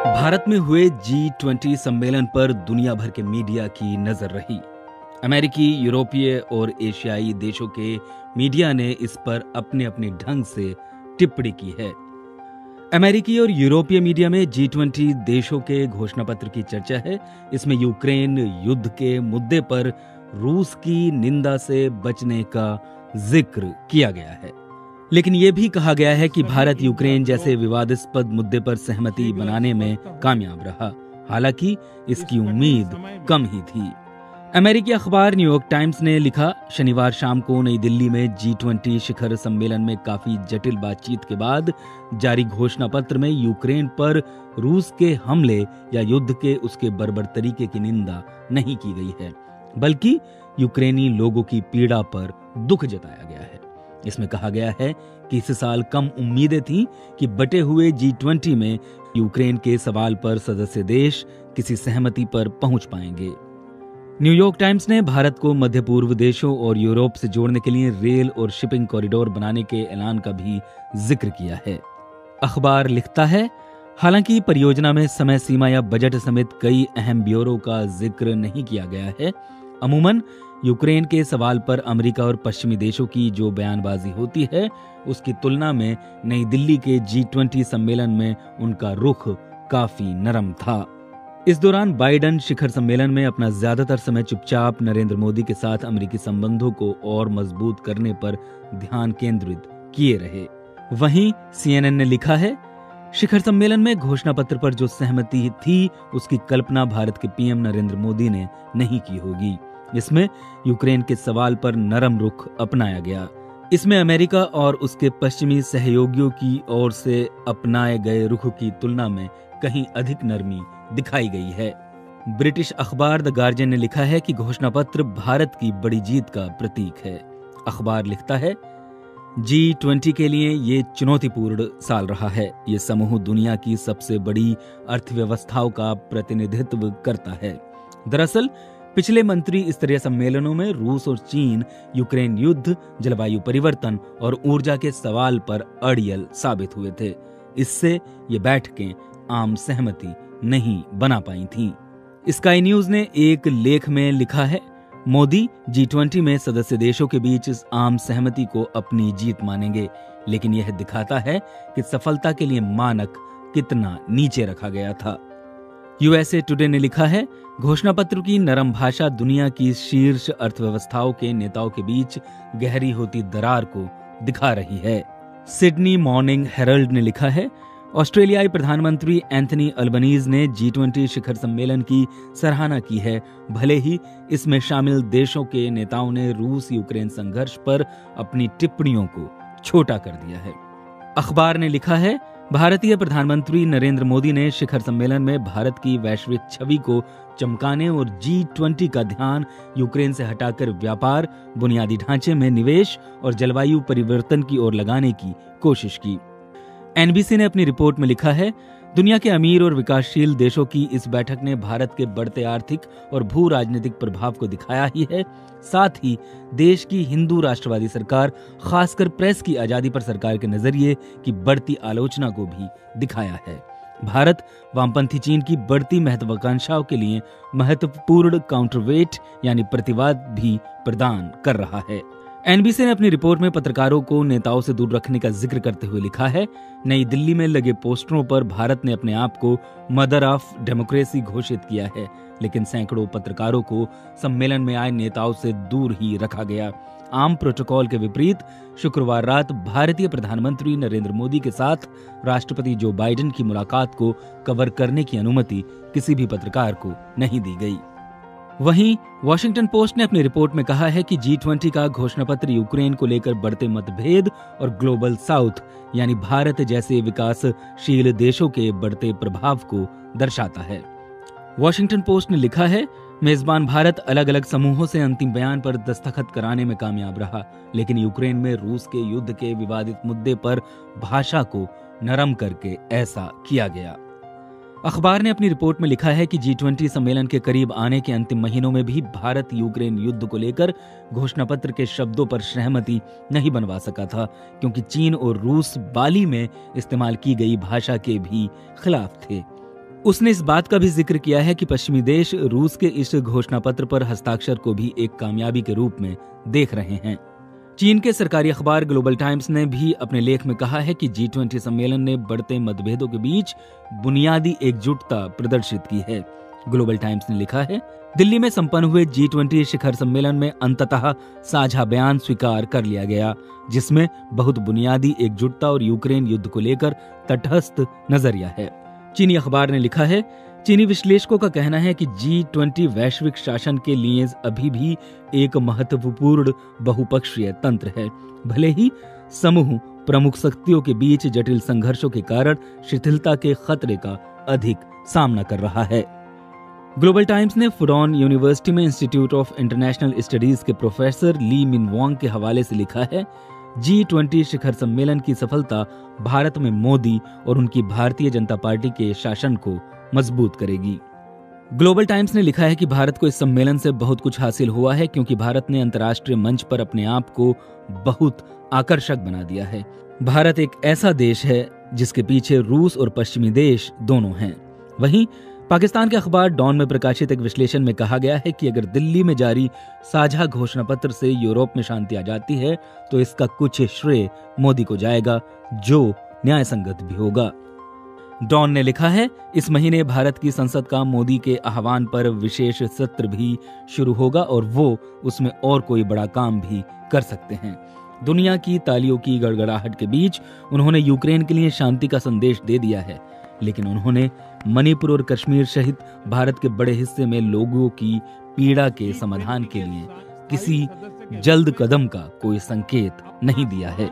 भारत में हुए G20 सम्मेलन पर दुनिया भर के मीडिया की नजर रही। अमेरिकी, यूरोपीय और एशियाई देशों के मीडिया ने इस पर अपने अपने ढंग से टिप्पणी की है। अमेरिकी और यूरोपीय मीडिया में G20 देशों के घोषणा पत्र की चर्चा है। इसमें यूक्रेन युद्ध के मुद्दे पर रूस की निंदा से बचने का जिक्र किया गया है, लेकिन यह भी कहा गया है कि भारत यूक्रेन जैसे विवादास्पद मुद्दे पर सहमति बनाने में कामयाब रहा। हालांकि इसकी उम्मीद कम ही थी। अमेरिकी अखबार न्यूयॉर्क टाइम्स ने लिखा, शनिवार शाम को नई दिल्ली में G20 शिखर सम्मेलन में काफी जटिल बातचीत के बाद जारी घोषणा पत्र में यूक्रेन पर रूस के हमले या युद्ध के उसके बर्बर तरीके की निंदा नहीं की गई है, बल्कि यूक्रेनी लोगों की पीड़ा पर दुख जताया गया है। इसमें कहा गया है कि इस साल कम उम्मीदें थीं कि बटे हुए G20 में यूक्रेन के सवाल पर सदस्य देश किसी सहमति पर पहुंच पाएंगे। न्यूयॉर्क टाइम्स ने भारत को मध्य पूर्व देशों और यूरोप से जोड़ने के लिए रेल और शिपिंग कॉरिडोर बनाने के ऐलान का भी जिक्र किया है। अखबार लिखता है, हालांकि परियोजना में समय सीमा या बजट समेत कई अहम ब्योरों का जिक्र नहीं किया गया है। अमूमन यूक्रेन के सवाल पर अमेरिका और पश्चिमी देशों की जो बयानबाजी होती है, उसकी तुलना में नई दिल्ली के G20 सम्मेलन में उनका रुख काफी नरम था। इस दौरान बाइडेन शिखर सम्मेलन में अपना ज्यादातर समय चुपचाप नरेंद्र मोदी के साथ अमेरिकी संबंधों को और मजबूत करने पर ध्यान केंद्रित किए रहे। वहीं CNN ने लिखा है, शिखर सम्मेलन में घोषणा पत्र पर जो सहमति थी उसकी कल्पना भारत के PM नरेंद्र मोदी ने नहीं की होगी। इसमें यूक्रेन के सवाल पर नरम रुख अपनाया गया। इसमें अमेरिका और उसके पश्चिमी सहयोगियों की ओर से अपनाए गए रुख की तुलना में कहीं अधिक नरमी दिखाई गई है। ब्रिटिश अखबार द गार्जियन ने लिखा है कि घोषणा पत्र भारत की बड़ी जीत का प्रतीक है। अखबार लिखता है, G20 के लिए ये चुनौतीपूर्ण साल रहा है। ये समूह दुनिया की सबसे बड़ी अर्थव्यवस्थाओं का प्रतिनिधित्व करता है। दरअसल पिछले मंत्री स्तरीय सम्मेलनों में रूस और चीन यूक्रेन युद्ध, जलवायु परिवर्तन और ऊर्जा के सवाल पर अड़ियल साबित हुए थे। इससे ये बैठकें आम सहमति नहीं बना पाई थीं। स्काई न्यूज ने एक लेख में लिखा है, मोदी G20 में सदस्य देशों के बीच इस आम सहमति को अपनी जीत मानेंगे, लेकिन यह दिखाता है कि सफलता के लिए मानक कितना नीचे रखा गया था। USA टुडे ने लिखा है, घोषणा पत्र की नरम भाषा दुनिया की शीर्ष अर्थव्यवस्थाओं के नेताओं के बीच गहरी होती दरार को दिखा रही है। सिडनी मॉर्निंग हेरल्ड ने लिखा है, ऑस्ट्रेलियाई प्रधानमंत्री एंथनी अल्बनीज ने G20 शिखर सम्मेलन की सराहना की है, भले ही इसमें शामिल देशों के नेताओं ने रूस यूक्रेन संघर्ष पर अपनी टिप्पणियों को छोटा कर दिया है। अखबार ने लिखा है, भारतीय प्रधानमंत्री नरेंद्र मोदी ने शिखर सम्मेलन में भारत की वैश्विक छवि को चमकाने और G20 का ध्यान यूक्रेन से हटाकर व्यापार, बुनियादी ढांचे में निवेश और जलवायु परिवर्तन की ओर लगाने की कोशिश की। NBC ने अपनी रिपोर्ट में लिखा है, दुनिया के अमीर और विकासशील देशों की इस बैठक ने भारत के बढ़ते आर्थिक और भू राजनीतिक प्रभाव को दिखाया ही है, साथ ही देश की हिंदू राष्ट्रवादी सरकार, खासकर प्रेस की आजादी पर सरकार के नजरिए की बढ़ती आलोचना को भी दिखाया है। भारत वामपंथी चीन की बढ़ती महत्वाकांक्षाओं के लिए महत्वपूर्ण काउंटरवेट यानी प्रतिवाद भी प्रदान कर रहा है। NBC ने अपनी रिपोर्ट में पत्रकारों को नेताओं से दूर रखने का जिक्र करते हुए लिखा है, नई दिल्ली में लगे पोस्टरों पर भारत ने अपने आप को मदर ऑफ डेमोक्रेसी घोषित किया है, लेकिन सैकड़ों पत्रकारों को सम्मेलन में आए नेताओं से दूर ही रखा गया। आम प्रोटोकॉल के विपरीत शुक्रवार रात भारतीय प्रधानमंत्री नरेंद्र मोदी के साथ राष्ट्रपति जो बाइडेन की मुलाकात को कवर करने की अनुमति किसी भी पत्रकार को नहीं दी गई। वहीं वॉशिंगटन पोस्ट ने अपनी रिपोर्ट में कहा है कि G20 का घोषणा पत्र यूक्रेन को लेकर बढ़ते मतभेद और ग्लोबल साउथ यानी भारत जैसे विकासशील देशों के बढ़ते प्रभाव को दर्शाता है। वॉशिंगटन पोस्ट ने लिखा है, मेजबान भारत अलग अलग समूहों से अंतिम बयान पर दस्तखत कराने में कामयाब रहा, लेकिन यूक्रेन में रूस के युद्ध के विवादित मुद्दे पर भाषा को नरम करके ऐसा किया गया। अखबार ने अपनी रिपोर्ट में लिखा है कि G20 सम्मेलन के करीब आने के अंतिम महीनों में भी भारत यूक्रेन युद्ध को लेकर घोषणा पत्र के शब्दों पर सहमति नहीं बनवा सका था, क्योंकि चीन और रूस बाली में इस्तेमाल की गई भाषा के भी खिलाफ थे। उसने इस बात का भी जिक्र किया है कि पश्चिमी देश रूस के इस घोषणा पत्र पर हस्ताक्षर को भी एक कामयाबी के रूप में देख रहे हैं। चीन के सरकारी अखबार ग्लोबल टाइम्स ने भी अपने लेख में कहा है कि G20 सम्मेलन ने बढ़ते मतभेदों के बीच बुनियादी एकजुटता प्रदर्शित की है। ग्लोबल टाइम्स ने लिखा है, दिल्ली में संपन्न हुए G20 शिखर सम्मेलन में अंततः साझा बयान स्वीकार कर लिया गया, जिसमें बहुत बुनियादी एकजुटता और यूक्रेन युद्ध को लेकर तटस्थ नजरिया है। चीनी अखबार ने लिखा है, चीनी विश्लेषकों का कहना है कि G20 वैश्विक शासन के लिए अभी भी एक महत्वपूर्ण बहुपक्षीय तंत्र है, भले ही समूह प्रमुख शक्तियों के बीच जटिल संघर्षों के कारण शिथिलता के खतरे का अधिक सामना कर रहा है। ग्लोबल टाइम्स ने फुडॉन यूनिवर्सिटी में इंस्टीट्यूट ऑफ इंटरनेशनल स्टडीज के प्रोफेसर ली मिन वोंग के हवाले से लिखा है, G20 शिखर सम्मेलन की सफलता भारत में मोदी और उनकी भारतीय जनता पार्टी के शासन को मजबूत करेगी। ग्लोबल टाइम्स ने लिखा है कि भारत को इस सम्मेलन से बहुत कुछ हासिल हुआ है, क्योंकि भारत ने अंतर्राष्ट्रीय मंच पर अपने आप को बहुत आकर्षक बना दिया है। भारत एक ऐसा देश है जिसके पीछे रूस और पश्चिमी देश दोनों हैं। वहीं पाकिस्तान के अखबार डॉन में प्रकाशित एक विश्लेषण में कहा गया है कि अगर दिल्ली में जारी साझा घोषणा पत्र से यूरोप में शांति आ जाती है तो इसका कुछ श्रेय मोदी को जाएगा, जो न्याय संगत भी होगा। डॉन ने लिखा है, इस महीने भारत की संसद का मोदी के आह्वान पर विशेष सत्र भी शुरू होगा और वो उसमें और कोई बड़ा काम भी कर सकते हैं। दुनिया की तालियों की गड़गड़ाहट के बीच उन्होंने यूक्रेन के लिए शांति का संदेश दे दिया है, लेकिन उन्होंने मणिपुर और कश्मीर सहित भारत के बड़े हिस्से में लोगों की पीड़ा के समाधान के लिए किसी जल्द कदम का कोई संकेत नहीं दिया है।